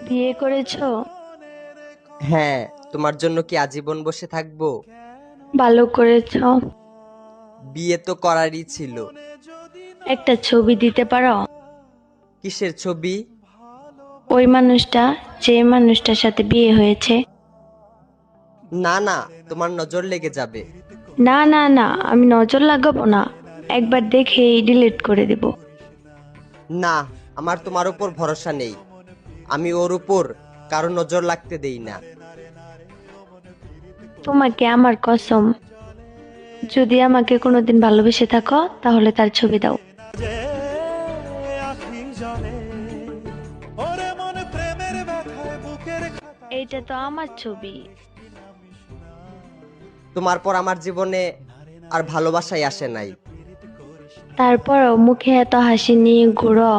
বিয়ে করেছো? হ্যাঁ। তোমার জন্য কি আজীবন বসে থাকবো? ভালো করেছো। বিয়ে তো করারই ছিল। একটা ছবি দিতে পারো? কিসের ছবি? ওই মানুষটা, যে মানুষটার সাথে বিয়ে হয়েছে। না না, তোমার নজর লেগে যাবে। না না না, আমি নজর লাগাবো না, একবার দেখেই ডিলিট করে দেব। না, আমার তোমার উপর ভরসা নেই। আমি ওর উপর কারো নজর লাগতে দেই না। তোমাকে আমার কসম, যদি আমাকে কোনোদিন ভালোবেসে থাকো তাহলে তার ছবি দাও। এইটা তো আমার ছবি। তোমার পর আমার জীবনে আর ভালোবাসাই আসে নাই। তারপরও মুখে এত হাসি নিয়ে ঘুরো।